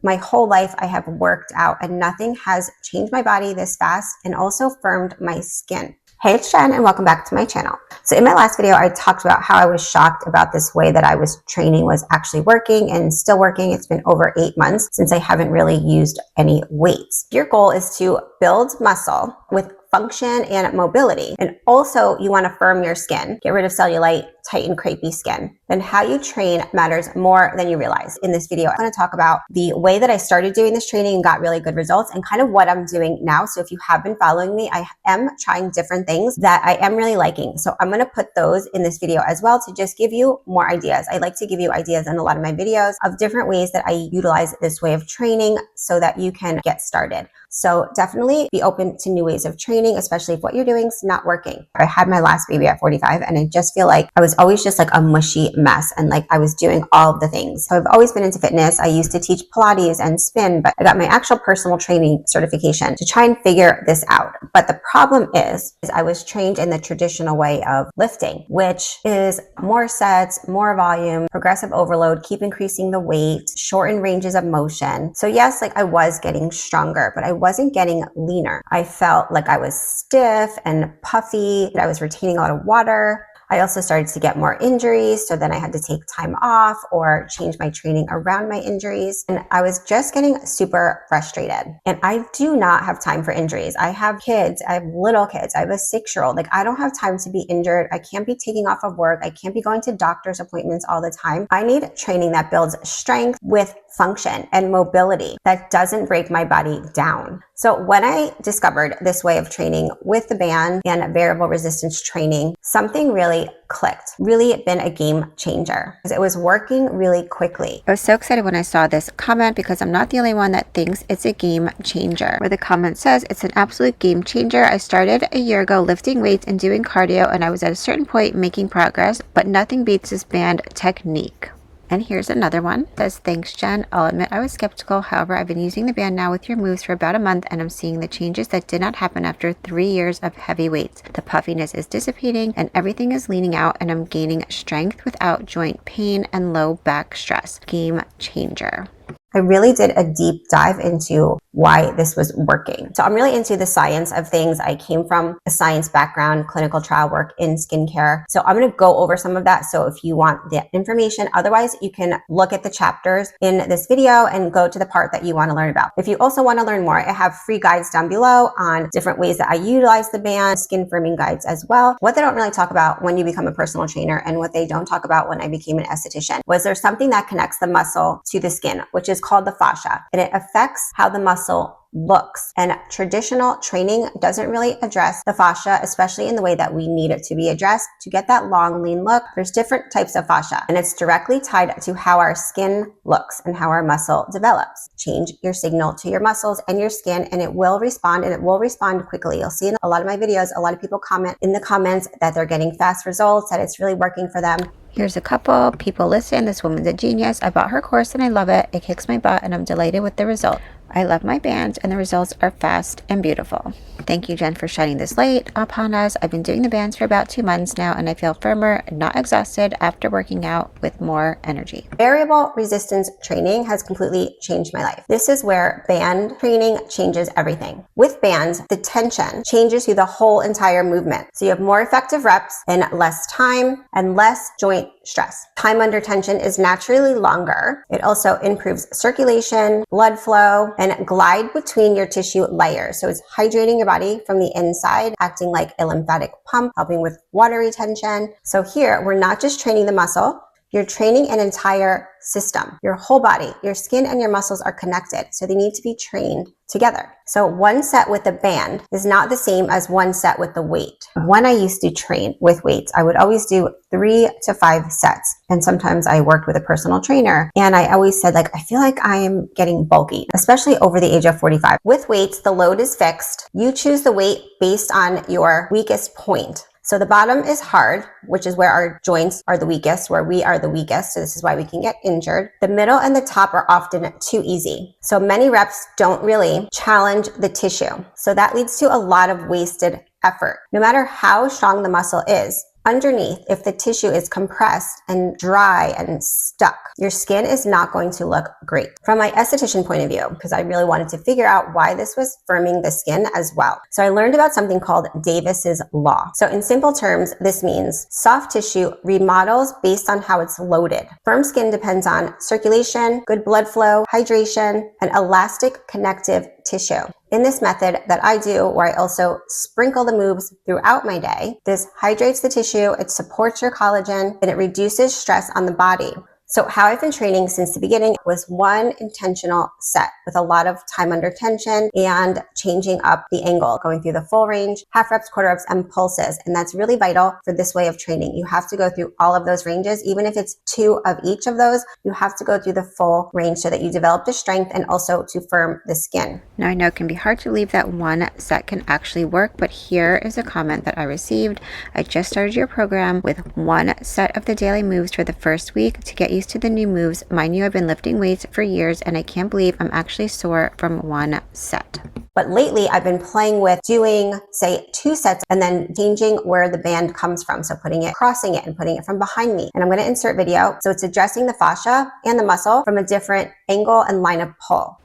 My whole life I have worked out and nothing has changed my body this fast and also firmed my skin. Hey, it's Jen and welcome back to my channel. So in my last video, I talked about how I was shocked about this way that I was training was actually working and still working. It's been over 8 months since I haven't really used any weights. Your goal is to build muscle with function and mobility. And also you want to firm your skin, get rid of cellulite, tighten crepey skin. Then how you train matters more than you realize. In this video, I'm going to talk about the way that I started doing this training and got really good results and kind of what I'm doing now. So if you have been following me, I am trying different things that I am really liking. So I'm going to put those in this video as well to just give you more ideas. I like to give you ideas in a lot of my videos of different ways that I utilize this way of training so that you can get started. So definitely be open to new ways of training, especially if what you're doing is not working. I had my last baby at 45 and I just feel like I was always just like a mushy mess and like I was doing all of the things. So I've always been into fitness. I used to teach Pilates and spin, but I got my actual personal training certification to try and figure this out. But the problem is I was trained in the traditional way of lifting, which is more sets, more volume, progressive overload, keep increasing the weight, shorten ranges of motion. So yes, like I was getting stronger, but I wasn't getting leaner. I felt like I was stiff and puffy. I was retaining a lot of water. I also started to get more injuries. So then I had to take time off or change my training around my injuries. And I was just getting super frustrated. And I do not have time for injuries. I have kids. I have little kids. I have a 6-year-old. Like I don't have time to be injured. I can't be taking off of work. I can't be going to doctor's appointments all the time. I need training that builds strength with function and mobility that doesn't break my body down. So when I discovered this way of training with the band and variable resistance training, something really clicked, really been a game changer because it was working really quickly. I was so excited when I saw this comment because I'm not the only one that thinks it's a game changer. Where the comment says, it's an absolute game changer. I started a year ago lifting weights and doing cardio and I was at a certain point making progress, but nothing beats this band technique. And here's another one. It says, thanks, Jen. I'll admit I was skeptical. However, I've been using the band now with your moves for about a month and I'm seeing the changes that did not happen after 3 years of heavy weights. The puffiness is dissipating and everything is leaning out and I'm gaining strength without joint pain and low back stress. Game changer. I really did a deep dive into why this was working. So I'm really into the science of things. I came from a science background, clinical trial work in skincare. So I'm going to go over some of that. So if you want the information, otherwise you can look at the chapters in this video and go to the part that you want to learn about. If you also want to learn more, I have free guides down below on different ways that I utilize the band, skin firming guides as well. What they don't really talk about when you become a personal trainer and what they don't talk about when I became an esthetician was there's something that connects the muscle to the skin, which is called the fascia, and it affects how the muscle looks. And traditional training doesn't really address the fascia, especially in the way that we need it to be addressed. To get that long, lean look, there's different types of fascia, and it's directly tied to how our skin looks and how our muscle develops. Change your signal to your muscles and your skin, and it will respond, and it will respond quickly. You'll see in a lot of my videos, a lot of people comment in the comments that they're getting fast results, that it's really working for them. Here's a couple people listen. This woman's a genius. I bought her course and I love it. It kicks my butt and I'm delighted with the result. I love my band and the results are fast and beautiful. Thank you, Jen, for shining this light upon us. I've been doing the bands for about 2 months now and I feel firmer and not exhausted after working out with more energy. Variable resistance training has completely changed my life. This is where band training changes everything. With bands, the tension changes through the whole entire movement. So you have more effective reps in less time and less joint stress. Time under tension is naturally longer. It also improves circulation, blood flow, and glide between your tissue layers. So it's hydrating your body from the inside, acting like a lymphatic pump, helping with water retention. So here, we're not just training the muscle, you're training an entire system. Your whole body, your skin and your muscles are connected. So they need to be trained together. So one set with the band is not the same as one set with the weight. When I used to train with weights, I would always do 3 to 5 sets. And sometimes I worked with a personal trainer and I always said, like, I feel like I am getting bulky, especially over the age of 45. With weights, the load is fixed. You choose the weight based on your weakest point. So the bottom is hard, which is where our joints are the weakest, where we are the weakest. So this is why we can get injured. The middle and the top are often too easy. So many reps don't really challenge the tissue. So that leads to a lot of wasted effort. No matter how strong the muscle is, underneath, if the tissue is compressed and dry and stuck, your skin is not going to look great. From my esthetician point of view, because I really wanted to figure out why this was firming the skin as well. So I learned about something called Davis's law. So in simple terms, this means soft tissue remodels based on how it's loaded. Firm skin depends on circulation, good blood flow, hydration, and elastic connective tissue. In this method that I do, where I also sprinkle the moves throughout my day, this hydrates the tissue, it supports your collagen, and it reduces stress on the body. So how I've been training since the beginning was one intentional set with a lot of time under tension and changing up the angle, going through the full range, half reps, quarter reps, and pulses. And that's really vital for this way of training. You have to go through all of those ranges. Even if it's 2 of each of those, you have to go through the full range so that you develop the strength and also to firm the skin. Now I know it can be hard to believe that one set can actually work, but here is a comment that I received. I just started your program with one set of the daily moves for the first week to get used to the new moves. Mind you, I've been lifting weights for years and I can't believe I'm actually sore from one set. But lately I've been playing with doing, say, 2 sets and then changing where the band comes from. So putting it, crossing it, and putting it from behind me. And I'm going to insert video. So it's addressing the fascia and the muscle from a different angle and line of pull.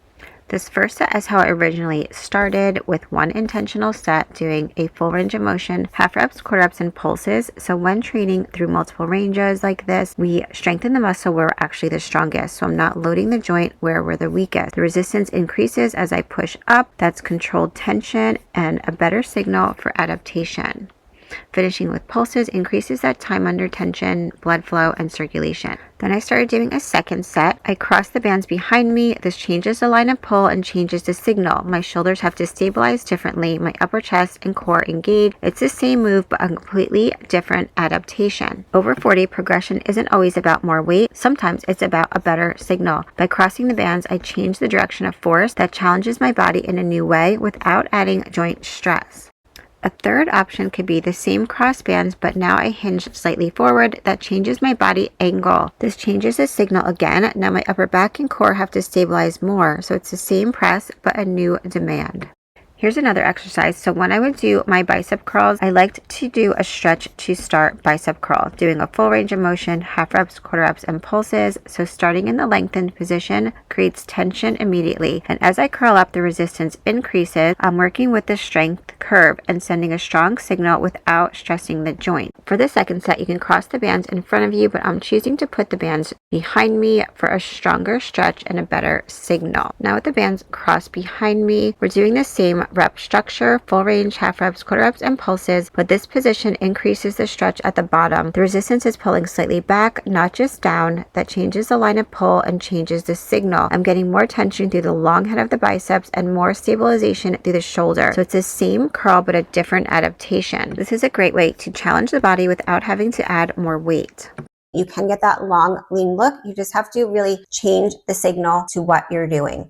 This first set is how I originally started, with one intentional set doing a full range of motion, half reps, quarter reps, and pulses. So when training through multiple ranges like this, we strengthen the muscle where we're actually the strongest. So I'm not loading the joint where we're the weakest. The resistance increases as I push up. That's controlled tension and a better signal for adaptation. Finishing with pulses increases that time under tension, blood flow, and circulation. Then I started doing a second set. I cross the bands behind me. This changes the line of pull and changes the signal. My shoulders have to stabilize differently. My upper chest and core engage. It's the same move, but a completely different adaptation. Over 40, progression isn't always about more weight. Sometimes it's about a better signal. By crossing the bands, I change the direction of force that challenges my body in a new way without adding joint stress. A third option could be the same cross bands, but now I hinge slightly forward. That changes my body angle. This changes the signal again. Now my upper back and core have to stabilize more. So it's the same press, but a new demand. Here's another exercise. So when I would do my bicep curls, I liked to do a stretch to start bicep curl, doing a full range of motion, half reps, quarter reps, and pulses. So starting in the lengthened position creates tension immediately. And as I curl up, the resistance increases. I'm working with the strength curve and sending a strong signal without stressing the joint. For the second set, you can cross the bands in front of you, but I'm choosing to put the bands behind me for a stronger stretch and a better signal. Now with the bands crossed behind me, we're doing the same rep structure, full range, half reps, quarter reps, and pulses, but this position increases the stretch at the bottom. The resistance is pulling slightly back, not just down. That changes the line of pull and changes the signal. I'm getting more tension through the long head of the biceps and more stabilization through the shoulder. So it's the same curl, but a different adaptation. This is a great way to challenge the body without having to add more weight. You can get that long, lean look. You just have to really change the signal to what you're doing.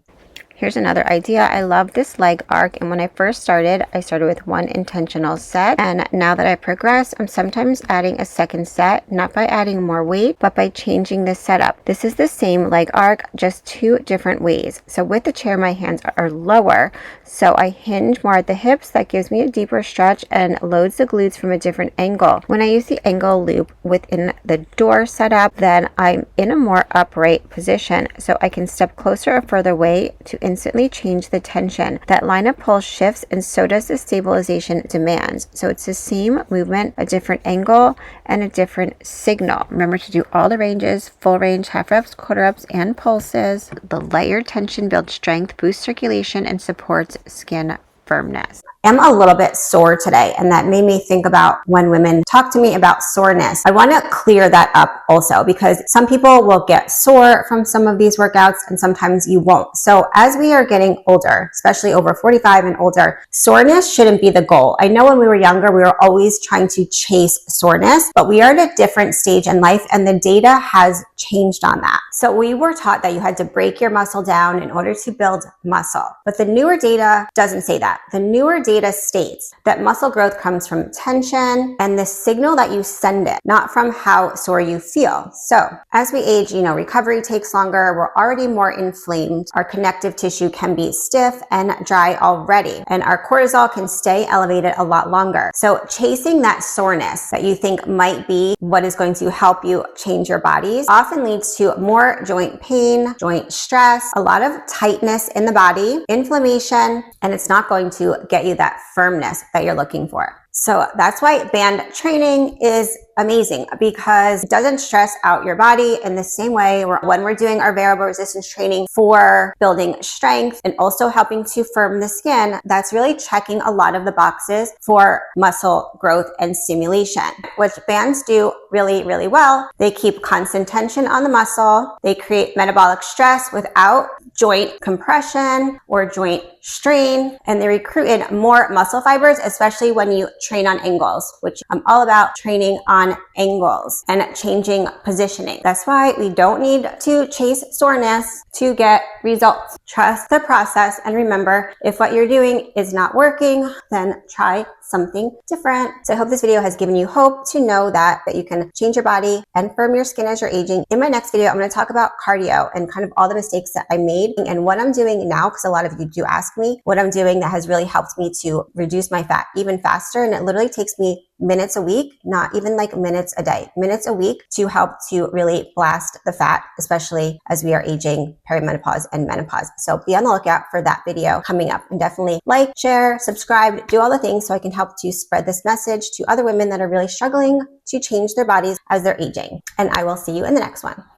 Here's another idea. I love this leg arc, and when I first started, I started with one intentional set, and now that I progress, I'm sometimes adding a second set, not by adding more weight, but by changing the setup. This is the same leg arc, just 2 different ways. So with the chair, my hands are lower, so I hinge more at the hips. That gives me a deeper stretch and loads the glutes from a different angle. When I use the angle loop within the door setup, then I'm in a more upright position, so I can step closer or further away to instantly change the tension. That line of pull shifts, and so does the stabilization demands. So it's the same movement, a different angle, and a different signal. Remember to do all the ranges, full range, half reps, quarter reps, and pulses. The lighter tension builds strength, boosts circulation, and supports skin firmness. I'm a little bit sore today, and that made me think about when women talk to me about soreness. I want to clear that up also, because some people will get sore from some of these workouts and sometimes you won't. So as we are getting older, especially over 45 and older, soreness shouldn't be the goal. I know when we were younger, we were always trying to chase soreness, but we are at a different stage in life and the data has changed on that. So we were taught that you had to break your muscle down in order to build muscle, but the newer data doesn't say that. The newer data data states that muscle growth comes from tension and the signal that you send it, not from how sore you feel. So as we age, recovery takes longer. We're already more inflamed. Our connective tissue can be stiff and dry already, and our cortisol can stay elevated a lot longer. So chasing that soreness that you think might be what is going to help you change your bodies often leads to more joint pain, joint stress, a lot of tightness in the body, inflammation, and it's not going to get you that firmness that you're looking for. So that's why band training is amazing, because it doesn't stress out your body in the same way when we're doing our variable resistance training for building strength and also helping to firm the skin. That's really checking a lot of the boxes for muscle growth and stimulation, which bands do really, really well. They keep constant tension on the muscle. They create metabolic stress without joint compression or joint strain, and they recruit in more muscle fibers, especially when you train on angles, which I'm all about, training on angles and changing positioning. That's why we don't need to chase soreness to get results. Trust the process, and remember, if what you're doing is not working, then try something different. So I hope this video has given you hope to know that you can change your body and firm your skin as you're aging. In my next video, I'm going to talk about cardio and kind of all the mistakes that I made and what I'm doing now, because a lot of you do ask me what I'm doing that has really helped me to reduce my fat even faster. And it literally takes me minutes a week, not even like minutes a day, minutes a week to help to really blast the fat, especially as we are aging, perimenopause and menopause. So be on the lookout for that video coming up, and definitely like, share, subscribe, do all the things so I can help to spread this message to other women that are really struggling to change their bodies as they're aging. And I will see you in the next one.